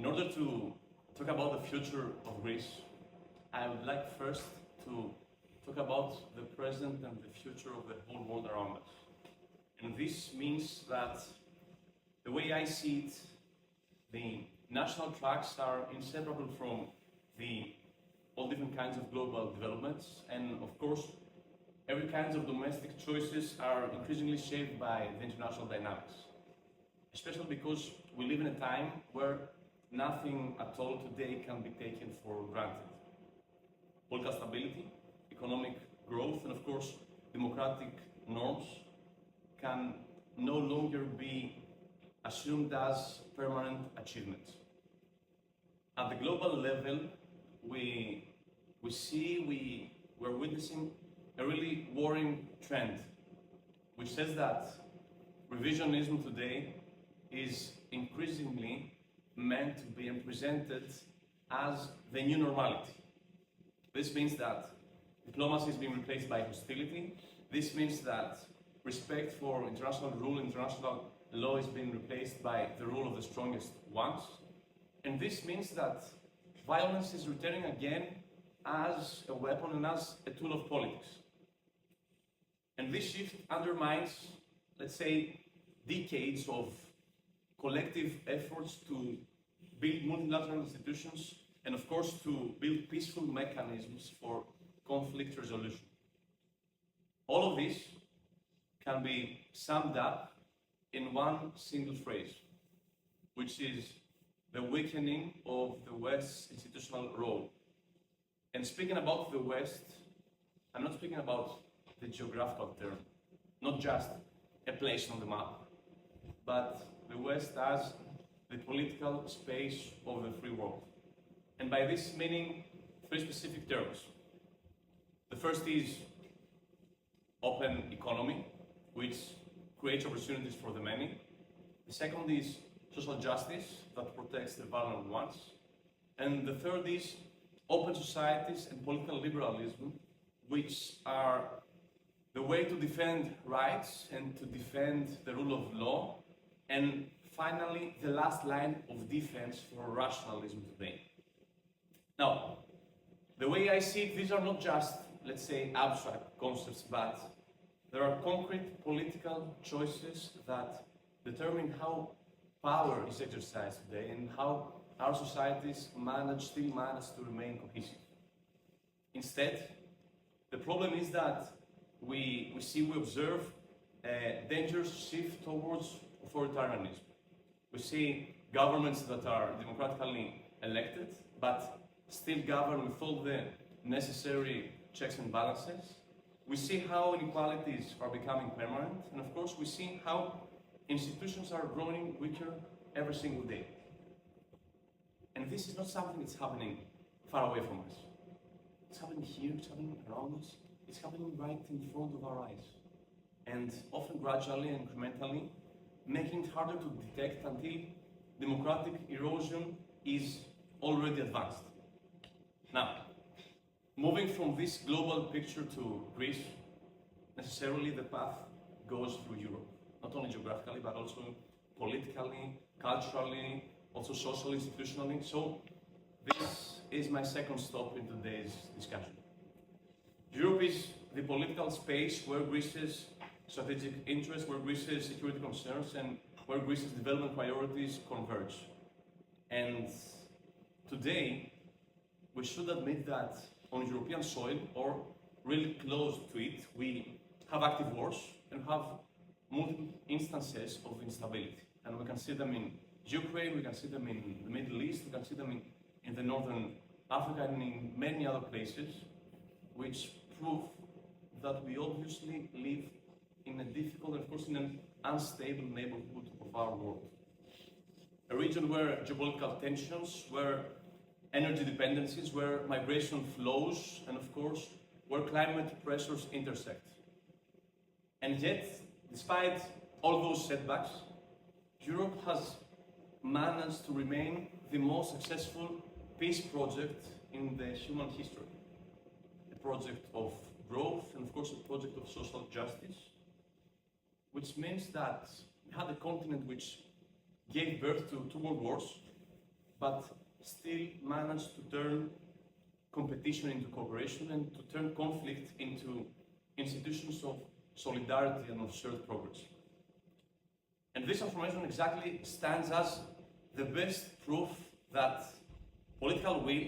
In order to talk about the future of Greece, I would like first to talk about the present and the future of the whole world around us. And this means that the way I see it, the national tracks are inseparable from all different kinds of global developments, and of course, every kinds of domestic choices are increasingly shaped by the international dynamics. Especially because we live in a time where nothing at all today can be taken for granted. Political stability, economic growth, and of course, democratic norms can no longer be assumed as permanent achievements. At the global level, we're witnessing a really worrying trend, which says that revisionism today is increasingly meant to be represented as the new normality. This means that diplomacy is being replaced by hostility. This means that respect for international rule, international law is being replaced by the rule of the strongest ones. And this means that violence is returning again as a weapon and as a tool of politics. And this shift undermines, let's say, decades of collective efforts to build multilateral institutions and, of course, to build peaceful mechanisms for conflict resolution. All of this can be summed up in one single phrase, which is the weakening of the West's institutional role. And speaking about the West, I'm not speaking about the geographical term, not just a place on the map, but the West as the political space of the free world. And by this meaning, three specific terms. The first is open economy, which creates opportunities for the many. The second is social justice that protects the vulnerable ones. And the third is open societies and political liberalism, which are the way to defend rights and to defend the rule of law. And finally, the last line of defense for rationalism today. Now, the way I see it, these are not just, let's say, abstract concepts, but there are concrete political choices that determine how power is exercised today and how our societies still manage to remain cohesive. Instead, the problem is that we observe a dangerous shift towards authoritarianism. We see governments that are democratically elected, but still govern with all the necessary checks and balances. We see how inequalities are becoming permanent, and of course we see how institutions are growing weaker every single day. And this is not something that's happening far away from us. It's happening here, it's happening around us, it's happening right in front of our eyes. And often gradually and incrementally, making it harder to detect until democratic erosion is already advanced. Now, moving from this global picture to Greece, necessarily the path goes through Europe, not only geographically, but also politically, culturally, also socially, institutionally. So this is my second stop in today's discussion. Europe is the political space where Greece's strategic interests, where Greece's security concerns, and where Greece's development priorities converge. And today, we should admit that on European soil, or really close to it, we have active wars and have multiple instances of instability. And we can see them in Ukraine, we can see them in the Middle East, we can see them in the Northern Africa and in many other places, which prove that we obviously live in a difficult and, of course, in an unstable neighborhood of our world. A region where geopolitical tensions, where energy dependencies, where migration flows, and of course, where climate pressures intersect. And yet, despite all those setbacks, Europe has managed to remain the most successful peace project in the human history. A project of growth and, of course, a project of social justice, which means that we had a continent which gave birth to two world wars, but still manage to turn competition into cooperation and to turn conflict into institutions of solidarity and of shared progress. And this transformation exactly stands as the best proof that political will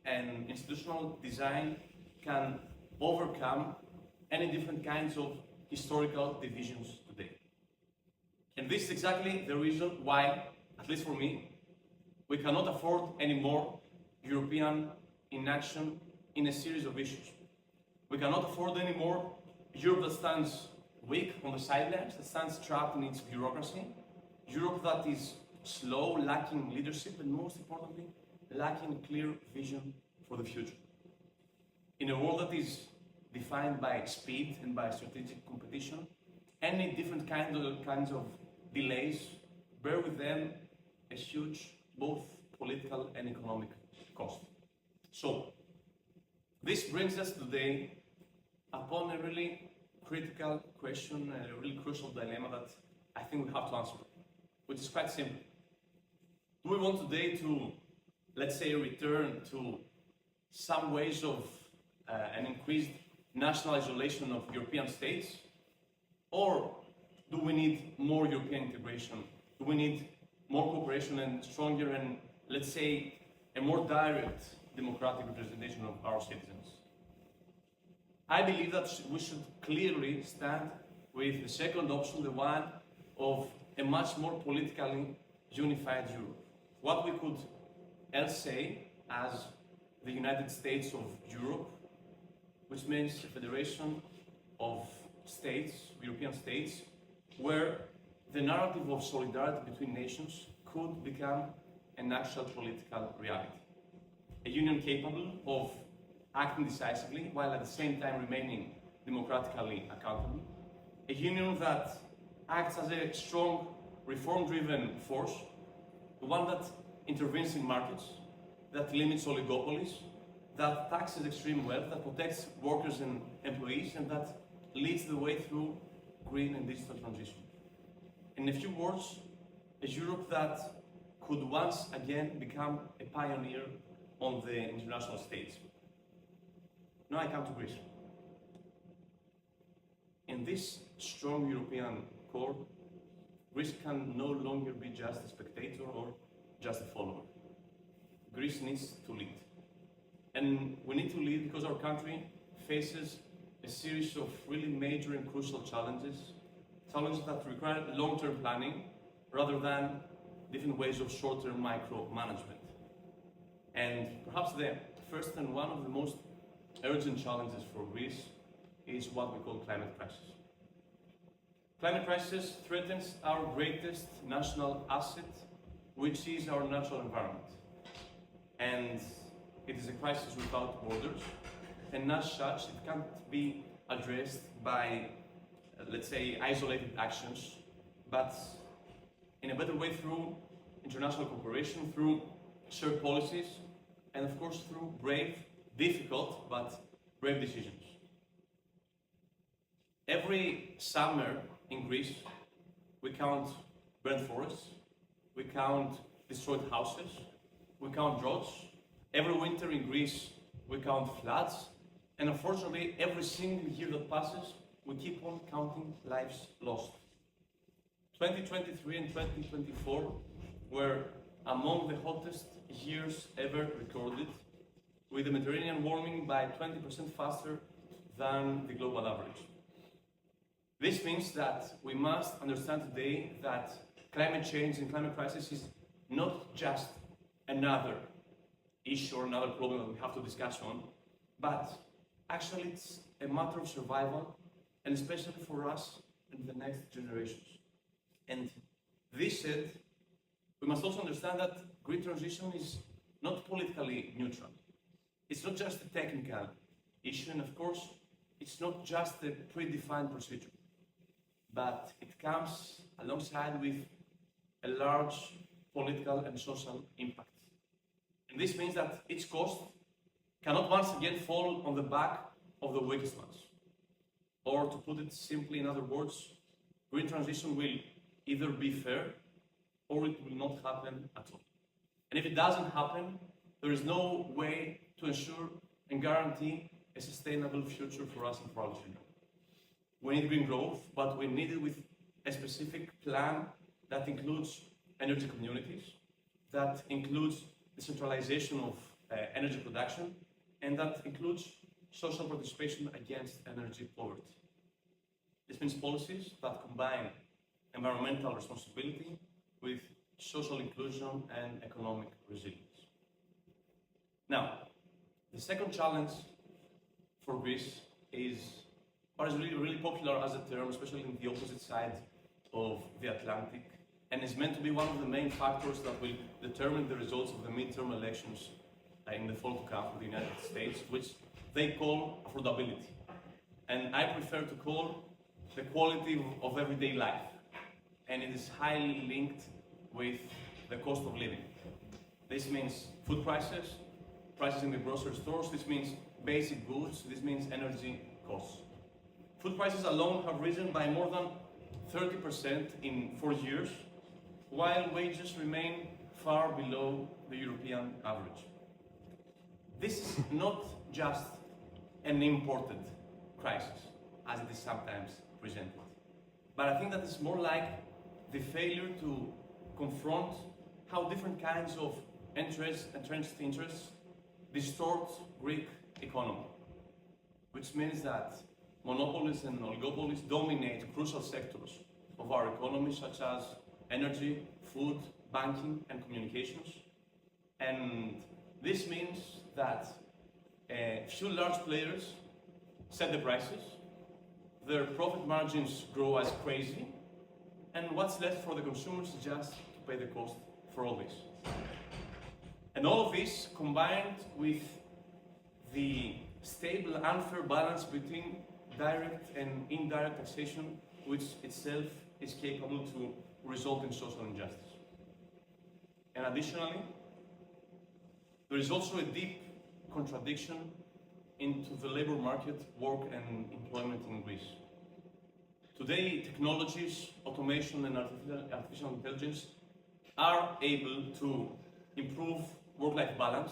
and institutional design can overcome any different kinds of historical divisions today. And this is exactly the reason why, at least for me, we cannot afford any more European inaction in a series of issues. We cannot afford any more Europe that stands weak on the sidelines, that stands trapped in its bureaucracy, Europe that is slow, lacking leadership, and most importantly, lacking clear vision for the future. In a world that is defined by speed and by strategic competition, any different kinds of delays bear with them a huge, both political and economic cost. So, this brings us today upon a really critical question, a really crucial dilemma that I think we have to answer, which is quite simple. Do we want today to, let's say, return to some ways of an increased national isolation of European states? Or do we need more European integration? Do we need more cooperation and stronger and, let's say, a more direct democratic representation of our citizens? I believe that we should clearly stand with the second option, the one of a much more politically unified Europe. What we could else say as the United States of Europe, which means a federation of states, European states, where the narrative of solidarity between nations could become an actual political reality. A union capable of acting decisively while at the same time remaining democratically accountable. A union that acts as a strong, reform-driven force, the one that intervenes in markets, that limits oligopolies, that taxes extreme wealth, that protects workers and employees, and that leads the way through green and digital transition. In a few words, a Europe that could once again become a pioneer on the international stage. Now I come to Greece. In this strong European core, Greece can no longer be just a spectator or just a follower. Greece needs to lead. And we need to lead because our country faces a series of really major and crucial challenges that require long-term planning rather than different ways of short-term micromanagement. And perhaps the first and one of the most urgent challenges for Greece is what we call climate crisis. Climate crisis threatens our greatest national asset, which is our natural environment. And it is a crisis without borders, and as such, it can't be addressed by, let's say, isolated actions, but in a better way through international cooperation, through shared policies, and of course through brave, difficult, but brave decisions. Every summer in Greece, we count burnt forests, we count destroyed houses, we count droughts. Every winter in Greece, we count floods, and unfortunately, every single year that passes, we keep on counting lives lost. 2023 and 2024 were among the hottest years ever recorded, with the Mediterranean warming by 20% faster than the global average. This means that we must understand today that climate change and climate crisis is not just another issue or another problem that we have to discuss on, but actually it's a matter of survival, and especially for us and the next generations. And this said, we must also understand that green transition is not politically neutral. It's not just a technical issue, and of course, it's not just a predefined procedure, but it comes alongside with a large political and social impact. And this means that its cost cannot once again fall on the back of the weakest ones. Or to put it simply, in other words, green transition will either be fair or it will not happen at all. And And if it doesn't happen, there is no way to ensure and guarantee a sustainable future for us and for our children. We need green growth, but we need it with a specific plan that includes energy communities, that includes the centralization of energy production, and that includes social participation against energy poverty. This means policies that combine environmental responsibility with social inclusion and economic resilience. Now, the second challenge for Greece is what is really popular as a term, especially in the opposite side of the Atlantic, and is meant to be one of the main factors that will determine the results of the midterm elections in the fall to come for the United States, which they call affordability. And I prefer to call the quality of everyday life. And it is highly linked with the cost of living. This means food prices, prices in the grocery stores, this means basic goods, this means energy costs. Food prices alone have risen by more than 30% in 4 years, while wages remain far below the European average. This is not just an imported crisis, as it is sometimes presented, but I think that it's more like the failure to confront how different kinds of entrenched interests distort Greek economy, which means that monopolies and oligopolies dominate crucial sectors of our economy, such as energy, food, banking, and communications. And this means that few large players set the prices, their profit margins grow as crazy, and what's left for the consumers is just to pay the cost for all this. And all of this combined with the stable, unfair balance between direct and indirect taxation, which itself is capable to result in social injustice. And additionally, there is also a deep contradiction into the labor market, work and employment in Greece. Today, technologies, automation and artificial intelligence are able to improve work-life balance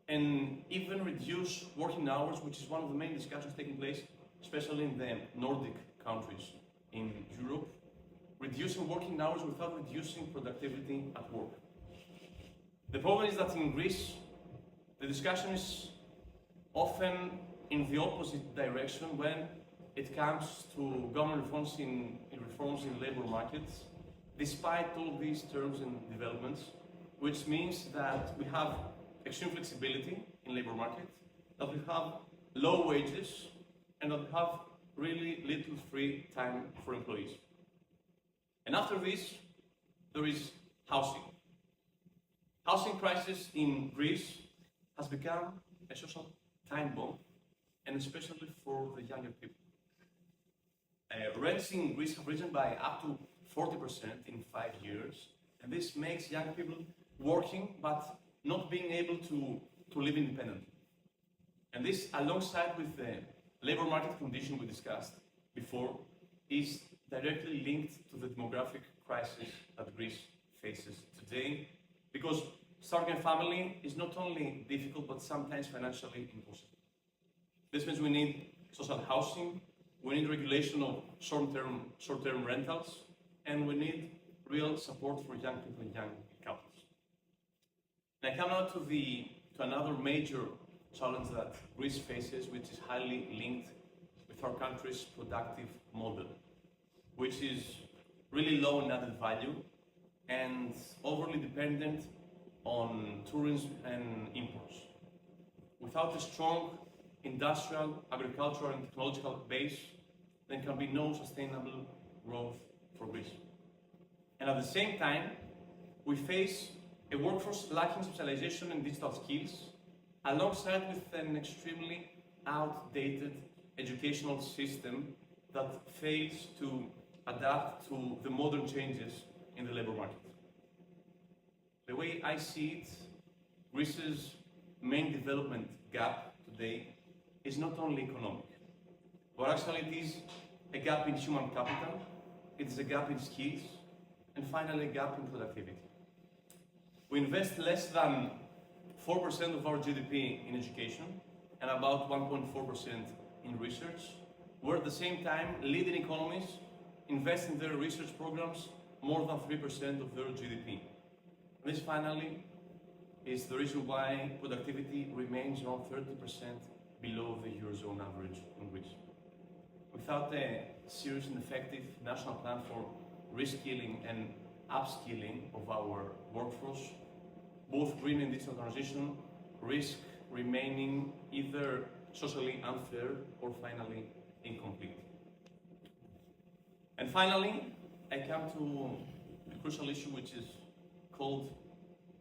and even reduce working hours, which is one of the main discussions taking place, especially in the Nordic countries in Europe, reducing working hours without reducing productivity at work. The problem is that in Greece, the discussion is often in the opposite direction when it comes to government reforms in labor markets, despite all these terms and developments, which means that we have extreme flexibility in labor market, that we have low wages, and that we have really little free time for employees. And after this, there is housing. Housing crisis in Greece has become a social time bomb, and especially for the younger people. Rents in Greece have risen by up to 40% in 5 years, and this makes young people working but not being able to live independently. And this, alongside with the labor market condition we discussed before, is directly linked to the demographic crisis that Greece faces today, because starting a family is not only difficult but sometimes financially impossible. This means we need social housing, we need regulation of short-term rentals, and we need real support for young people and young couples. And I come now to another major challenge that Greece faces, which is highly linked with our country's productive model, which is really low in added value and overly dependent on tourism and imports. Without a strong industrial, agricultural and technological base, there can be no sustainable growth for Greece. And at the same time, we face a workforce lacking specialization in digital skills, alongside with an extremely outdated educational system that fails to adapt to the modern changes in the labor market. The way I see it, Greece's main development gap today is not only economic, but actually it is a gap in human capital, it is a gap in skills, and finally a gap in productivity. We invest less than 4% of our GDP in education and about 1.4% in research, where at the same time leading economies invest in their research programs more than 3% of their GDP. This finally is the reason why productivity remains around 30% below the Eurozone average in Greece. Without a serious and effective national plan for reskilling and upskilling of our workforce, both green and digital transition risk remaining either socially unfair or finally incomplete. And finally, I come to a crucial issue which is called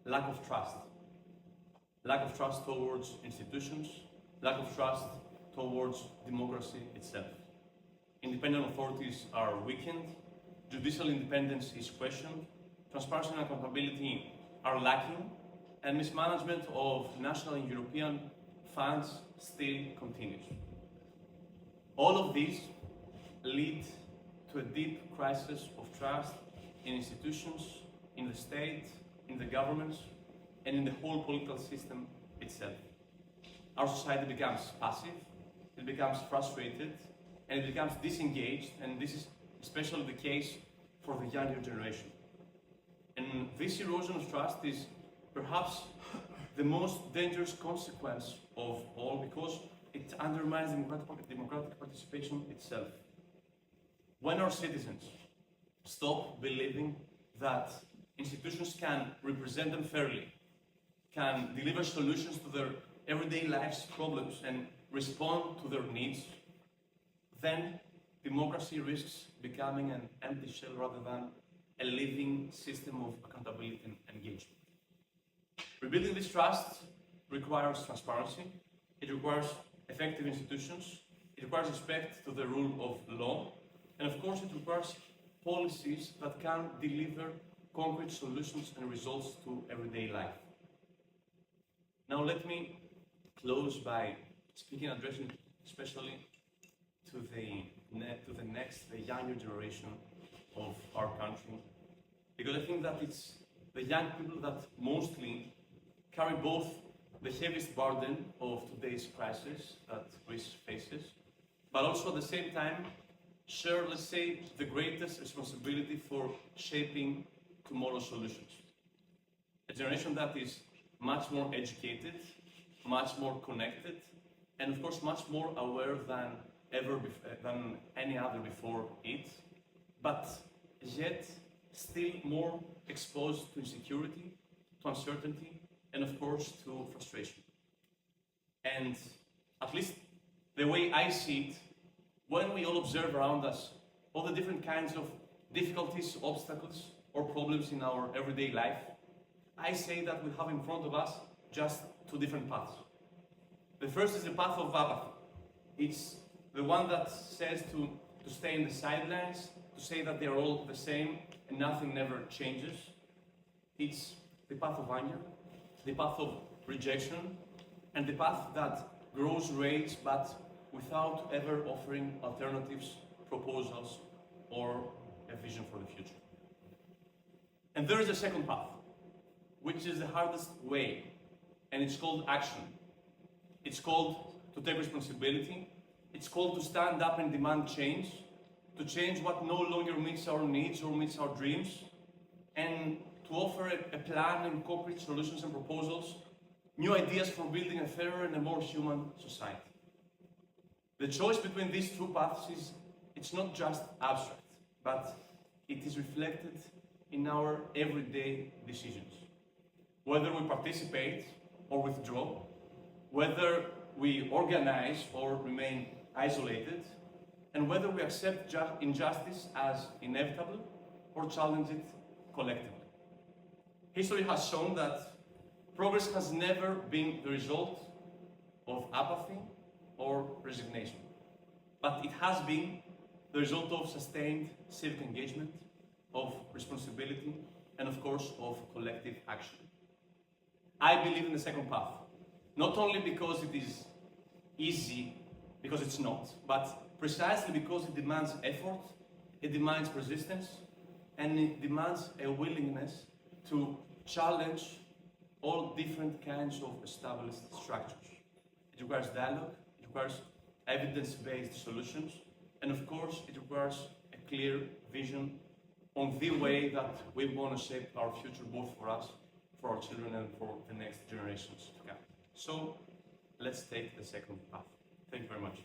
lack of trust. Lack of trust towards institutions, lack of trust towards democracy itself. Independent authorities are weakened, judicial independence is questioned, transparency and accountability are lacking, and mismanagement of national and European funds still continues. All of these lead to a deep crisis of trust in institutions, in the state, in the governments, and in the whole political system itself. Our society becomes passive, it becomes frustrated, and it becomes disengaged, and this is especially the case for the younger generation. And this erosion of trust is perhaps the most dangerous consequence of all, because it undermines democratic participation itself. When our citizens stop believing that institutions can represent them fairly, can deliver solutions to their everyday life's problems and respond to their needs, then democracy risks becoming an empty shell rather than a living system of accountability and engagement. Rebuilding this trust requires transparency, it requires effective institutions, it requires respect to the rule of law, and of course it requires policies that can deliver concrete solutions and results to everyday life. Now let me close by addressing especially to the younger generation of our country, because I think that it's the young people that mostly carry both the heaviest burden of today's crisis that Greece faces, but also at the same time share, let's say, the greatest responsibility for shaping tomorrow's solutions. A generation that is much more educated, much more connected, and of course much more aware than any other before it, but yet still more exposed to insecurity, to uncertainty, and of course to frustration. And at least the way I see it, when we all observe around us all the different kinds of difficulties, obstacles, or problems in our everyday life, I say that we have in front of us just two different paths. The first is the path of apathy. It's the one that says to stay in the sidelines, to say that they're all the same and nothing never changes. It's the path of anger, the path of rejection, and the path that grows rage but without ever offering alternatives, proposals, or a vision for the future. And there is a second path, which is the hardest way, and it's called action. It's called to take responsibility. It's called to stand up and demand change, to change what no longer meets our needs or meets our dreams, and to offer a plan and concrete solutions and proposals, new ideas for building a fairer and a more human society. The choice between these two paths it's not just abstract, but it is reflected in our everyday decisions. Whether we participate or withdraw, whether we organize or remain isolated, and whether we accept injustice as inevitable or challenge it collectively. History has shown that progress has never been the result of apathy or resignation, but it has been the result of sustained civic engagement, of responsibility, and of course of collective action. I believe in the second path, not only because it is easy, because it's not, but precisely because it demands effort, it demands persistence, and it demands a willingness to challenge all different kinds of established structures. It requires dialogue, it requires evidence-based solutions, and of course, it requires a clear vision on the way that we want to shape our future, both for us, for our children, and for the next generations to come. So, let's take the second path. Thank you very much.